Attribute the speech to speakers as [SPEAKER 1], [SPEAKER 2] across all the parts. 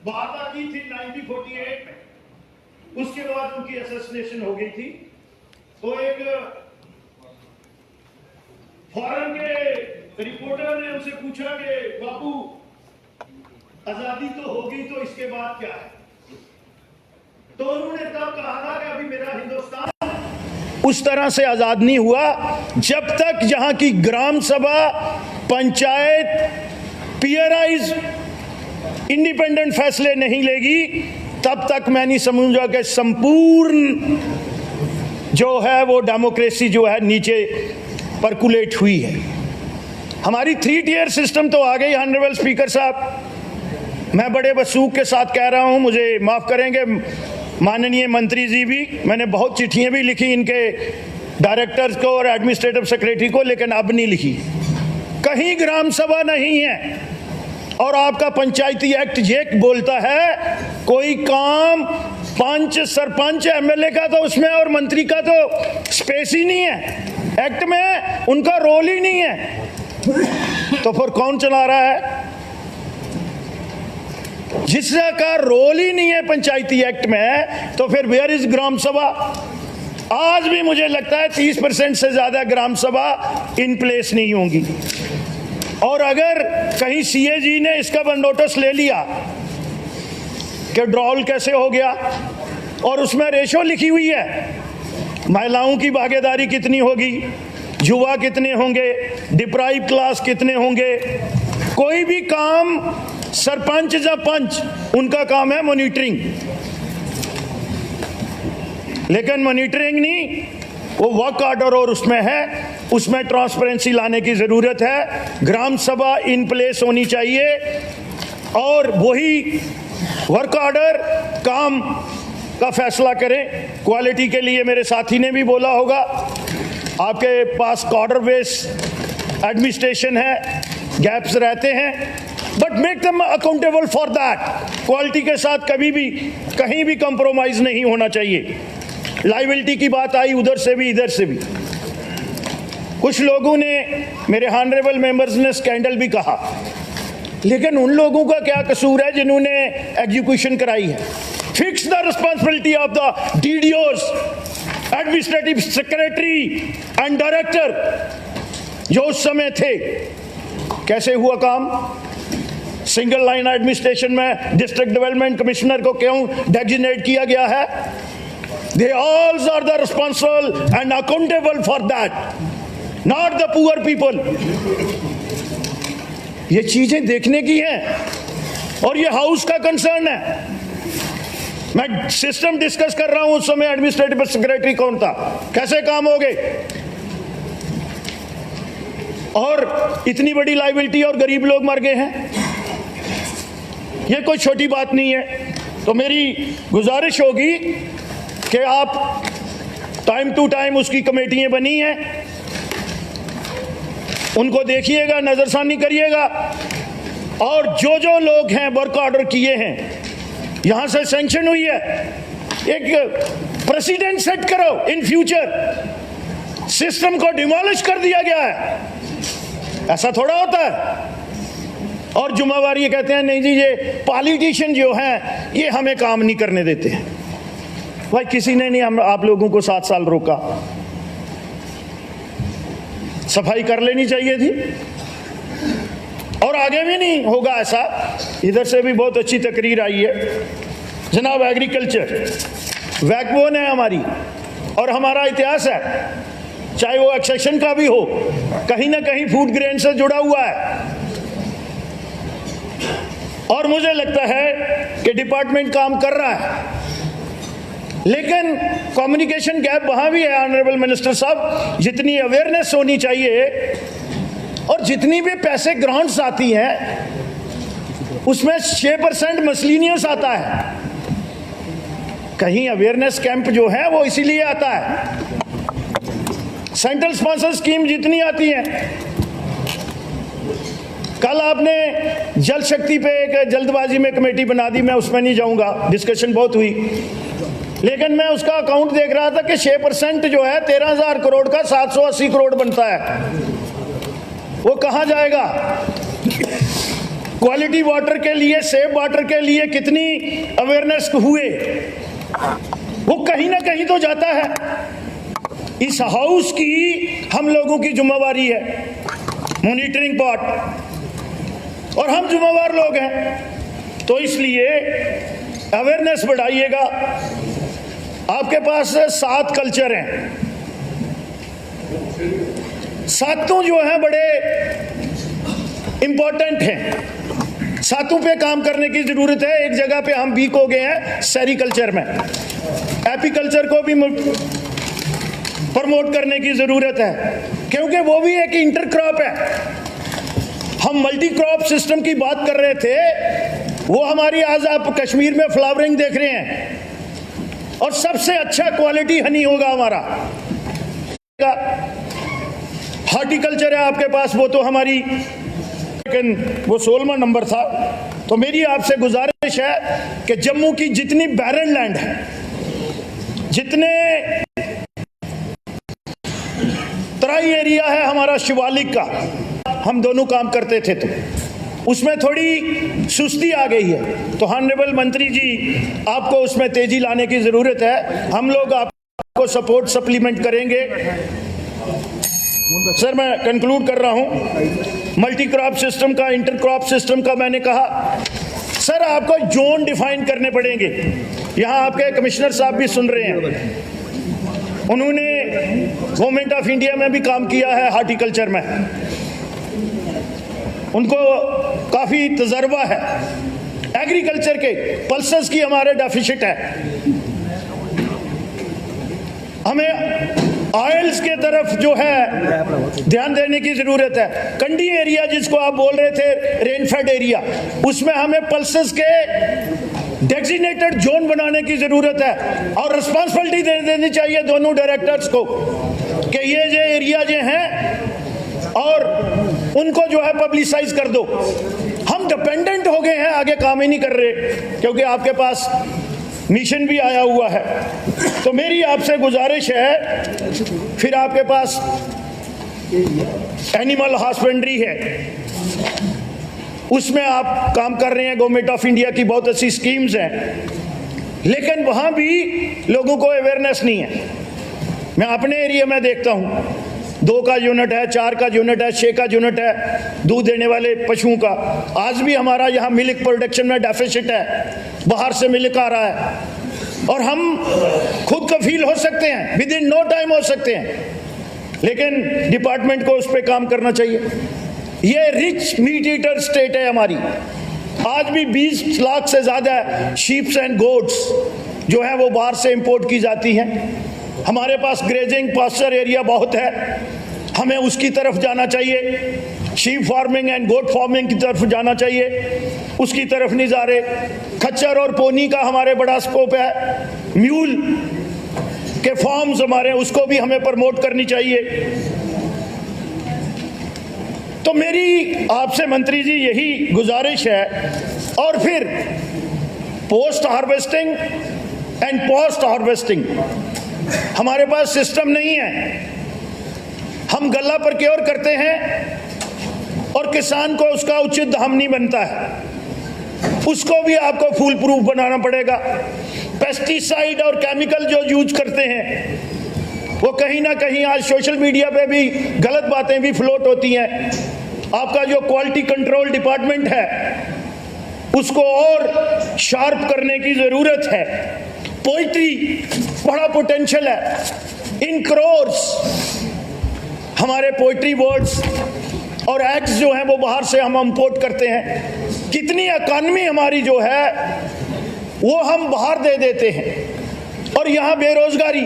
[SPEAKER 1] बात आती थी 1948 में, उसके बाद उनकी असैसिनेशन हो गई थी। तो एक फॉरेन के रिपोर्टर ने उनसे पूछा कि बाबू आजादी तो होगी, तो इसके बाद क्या है? तो उन्होंने तब कहा था कि अभी मेरा हिंदुस्तान उस तरह से आजाद नहीं हुआ जब तक जहां की ग्राम सभा, पंचायत, पीआरआईज इंडिपेंडेंट फैसले नहीं लेगी, तब तक मैं नहीं समझूंगा कि संपूर्ण जो है वो डेमोक्रेसी जो है नीचे परकुलेट हुई है। हमारी 3 टियर सिस्टम तो आ गई। ऑनरेबल स्पीकर साहब, मैं बड़े वसूख के साथ कह रहा हूं, मुझे माफ करेंगे माननीय मंत्री जी भी, मैंने बहुत चिट्ठियां भी लिखी इनके डायरेक्टर्स को और एडमिनिस्ट्रेटिव सेक्रेटरी को, लेकिन अब नहीं लिखी। कहीं ग्राम सभा नहीं है। और आपका पंचायती एक्ट ये बोलता है कोई काम पंच, सरपंच, एमएलए का तो उसमें और मंत्री का तो स्पेस ही नहीं है एक्ट में, उनका रोल ही नहीं है। तो फिर कौन चला रहा है? जिसका रोल ही नहीं है पंचायती एक्ट में, तो फिर वेयर इज ग्राम सभा? आज भी मुझे लगता है 30% से ज्यादा ग्राम सभा इन प्लेस नहीं होंगी। और अगर कहीं सीएजी ने इसका नोटिस ले लिया कि ड्रॉल कैसे हो गया, और उसमें रेशो लिखी हुई है, महिलाओं की भागीदारी कितनी होगी, युवा कितने होंगे, डिप्राइव क्लास कितने होंगे, कोई भी काम सरपंच या पंच, उनका काम है मॉनिटरिंग, लेकिन मॉनिटरिंग नहीं, वो वर्क ऑर्डर और उसमें है, उसमें ट्रांसपेरेंसी लाने की जरूरत है। ग्राम सभा इन प्लेस होनी चाहिए और वही वर्क ऑर्डर काम का फैसला करें। क्वालिटी के लिए मेरे साथी ने भी बोला होगा, आपके पास ऑर्डर बेस्ड एडमिनिस्ट्रेशन है, गैप्स रहते हैं, but make them accountable for that. Quality के साथ कभी भी कहीं भी कंप्रोमाइज नहीं होना चाहिए। लायबिलिटी की बात आई उधर से भी इधर से भी। कुछ लोगों ने, मेरे ऑनरेबल मेंबर्स ने स्कैंडल भी कहा, लेकिन उन लोगों का क्या कसूर है जिन्होंने एग्जीक्यूशन कराई है? Fix the responsibility of the DDOs, administrative secretary and director जो उस समय थे। कैसे हुआ काम? सिंगल लाइन एडमिनिस्ट्रेशन में डिस्ट्रिक्ट डेवलपमेंट कमिश्नर को क्यों डेजिग्नेट किया गया है? They all are the responsible and accountable for that, not the poor people. ये चीजें देखने की हैं और ये हाउस का कंसर्न है। मैं सिस्टम डिस्कस कर रहा हूं, उस समय एडमिनिस्ट्रेटिव सेक्रेटरी कौन था, कैसे काम हो गए, और इतनी बड़ी लायबिलिटी और गरीब लोग मर गए हैं। ये कोई छोटी बात नहीं है। तो मेरी गुजारिश होगी कि आप टाइम टू टाइम, उसकी कमेटियां बनी हैं, उनको देखिएगा, नजरसानी करिएगा, और जो जो लोग हैं वर्क ऑर्डर किए हैं, यहां से सैंक्शन हुई है, एक प्रेसिडेंट सेट करो। इन फ्यूचर सिस्टम को डिमोलिश कर दिया गया है, ऐसा थोड़ा होता है। और जुम्मेवारी ये कहते हैं नहीं जी, ये पॉलिटिशियन जो हैं ये हमें काम नहीं करने देते हैं। भाई किसी ने नहीं हम आप लोगों को 7 साल रोका, सफाई कर लेनी चाहिए थी, और आगे भी नहीं होगा ऐसा। इधर से भी बहुत अच्छी तकरीर आई है जनाब। एग्रीकल्चर बैकबोन है हमारी और हमारा इतिहास है, चाहे वो एक्सेशन का भी हो, कहीं ना कहीं फूड ग्रेन से जुड़ा हुआ है। और मुझे लगता है कि डिपार्टमेंट काम कर रहा है, लेकिन कम्युनिकेशन गैप वहां भी है। ऑनरेबल मिनिस्टर साहब, जितनी अवेयरनेस होनी चाहिए और जितनी भी पैसे ग्रांट्स आती हैं उसमें 6% मसलिनियस आता है। कहीं अवेयरनेस कैंप जो है वो इसीलिए आता है। सेंट्रल स्पॉन्सर स्कीम जितनी आती हैं, कल आपने जल शक्ति पे एक जल्दबाजी में कमेटी बना दी, मैं उसमें नहीं जाऊंगा, डिस्कशन बहुत हुई, लेकिन मैं उसका अकाउंट देख रहा था कि 6% जो है 13,000 करोड़ का 780 करोड़ बनता है। वो कहां जाएगा? क्वालिटी वाटर के लिए, सेफ वाटर के लिए कितनी अवेयरनेस हुए, वो कहीं ना कहीं तो जाता है। इस हाउस की हम लोगों की जिम्मेवारी है, मॉनिटरिंग पार्ट, और हम जिम्मेवार लोग हैं। तो इसलिए अवेयरनेस बढ़ाइएगा। आपके पास 7 कल्चर हैं, सातों जो हैं बड़े इंपॉर्टेंट हैं, सातों पे काम करने की जरूरत है। एक जगह पे हम वीक हो गए हैं, सेरिकल्चर में। एपीकल्चर को भी प्रमोट करने की जरूरत है, क्योंकि वो भी एक इंटरक्रॉप है। हम मल्टी क्रॉप सिस्टम की बात कर रहे थे, वो हमारी आज आप कश्मीर में फ्लावरिंग देख रहे हैं, और सबसे अच्छा क्वालिटी हनी होगा हमारा। हॉर्टिकल्चर है आपके पास, वो तो हमारी, लेकिन वो 16वां नंबर था। तो मेरी आपसे गुजारिश है कि जम्मू की जितनी बैरन लैंड है, जितने तराई एरिया है हमारा शिवालिक का, हम दोनों काम करते थे तो उसमें थोड़ी सुस्ती आ गई है। तो ऑनरेबल मंत्री जी, आपको उसमें तेजी लाने की जरूरत है। हम लोग आपको सपोर्ट सप्लीमेंट करेंगे। सर, मैं कंक्लूड कर रहा हूं। मल्टी क्रॉप सिस्टम का, इंटर क्रॉप सिस्टम का मैंने कहा, सर आपको जोन डिफाइन करने पड़ेंगे। यहां आपके कमिश्नर साहब भी सुन रहे हैं, उन्होंने गवर्नमेंट ऑफ इंडिया में भी काम किया है हॉर्टिकल्चर में, उनको काफी तजर्बा है। एग्रीकल्चर के पल्सेस की हमारे डेफिसिट है, हमें ऑयल्स के तरफ जो है ध्यान देने की जरूरत है। कंडी एरिया जिसको आप बोल रहे थे, रेनफेड एरिया, उसमें हमें पल्सेस के डेजिग्नेटेड जोन बनाने की जरूरत है, और रिस्पांसिबिलिटी दे देनी चाहिए दोनों डायरेक्टर्स को कि ये एरिया जो हैं, और उनको जो है पब्लिसाइज कर दो। हम डिपेंडेंट हो गए हैं, आगे काम ही नहीं कर रहे, क्योंकि आपके पास मिशन भी आया हुआ है। तो मेरी आपसे गुजारिश है, फिर आपके पास एनिमल हस्बेंड्री है, उसमें आप काम कर रहे हैं। गवर्नमेंट ऑफ इंडिया की बहुत अच्छी स्कीम्स हैं, लेकिन वहां भी लोगों को अवेयरनेस नहीं है। मैं अपने एरिया में देखता हूं, 2 का यूनिट है, 4 का यूनिट है, 6 का यूनिट है दूध देने वाले पशुओं का। आज भी हमारा यहाँ मिल्क प्रोडक्शन में डेफिसिट है, बाहर से मिल्क आ रहा है, और हम खुद कफील हो सकते हैं, विद इन नो टाइम हो सकते हैं, लेकिन डिपार्टमेंट को उस पर काम करना चाहिए। ये रिच मीट ईटर स्टेट है हमारी। आज भी 20 लाख से ज्यादा शीप्स एंड गोट्स जो है वो बाहर से इंपोर्ट की जाती हैं। हमारे पास ग्रेजिंग पास्चर एरिया बहुत है, हमें उसकी तरफ जाना चाहिए। Sheep farming and goat farming की तरफ जाना चाहिए, उसकी तरफ नहीं जा रहे। खच्चर और पोनी का हमारे बड़ा स्कोप है, म्यूल के फार्म्स हमारे, उसको भी हमें प्रमोट करनी चाहिए। तो मेरी आपसे मंत्री जी यही गुजारिश है। और फिर post harvesting and post harvesting हमारे पास सिस्टम नहीं है। हम गल्ला प्रोक्योर करते हैं और किसान को उसका उचित दाम नहीं बनता है, उसको भी आपको फूल प्रूफ बनाना पड़ेगा। पेस्टिसाइड और केमिकल जो यूज करते हैं वो कहीं ना कहीं आज सोशल मीडिया पे भी गलत बातें भी फ्लोट होती हैं। आपका जो क्वालिटी कंट्रोल डिपार्टमेंट है उसको और शार्प करने की जरूरत है। पोल्ट्री बड़ा पोटेंशियल है, इन करोर्स हमारे पोल्ट्री बर्ड्स और एग्स जो हैं वो बाहर से हम इंपोर्ट करते हैं। कितनी इकॉनमी हमारी जो है वो हम बाहर दे देते हैं, और यहाँ बेरोजगारी।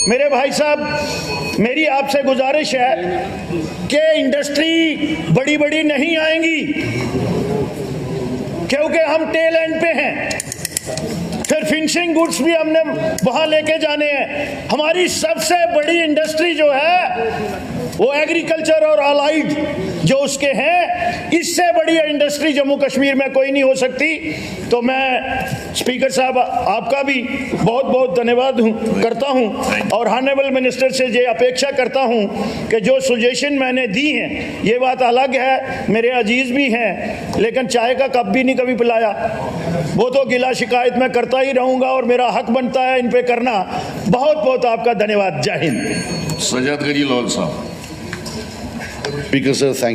[SPEAKER 1] मेरे भाई साहब, मेरी आपसे गुजारिश है कि इंडस्ट्री बड़ी बड़ी नहीं आएंगी, क्योंकि हम टेल एंड पे हैं। फिर फिनिशिंग गुड्स भी हमने वहां लेके जाने हैं। हमारी सबसे बड़ी इंडस्ट्री जो है वो एग्रीकल्चर और अलाइड जो उसके हैं, इससे बड़ी इंडस्ट्री जम्मू कश्मीर में कोई नहीं हो सकती। तो मैं स्पीकर साहब आपका भी बहुत बहुत धन्यवाद करता हूं और ऑनरेबल मिनिस्टर से ये अपेक्षा करता हूं कि जो सजेशन मैंने दी हैं, ये बात अलग है, मेरे अजीज भी हैं, लेकिन चाय का कप भी नहीं कभी पिलाया, वो तो गिला शिकायत मैं करता ही रहूंगा और मेरा हक बनता है इन पे करना। बहुत बहुत आपका धन्यवाद। जय हिंद।
[SPEAKER 2] सजाद गजी लाल साहब।
[SPEAKER 3] Speaker sir, thank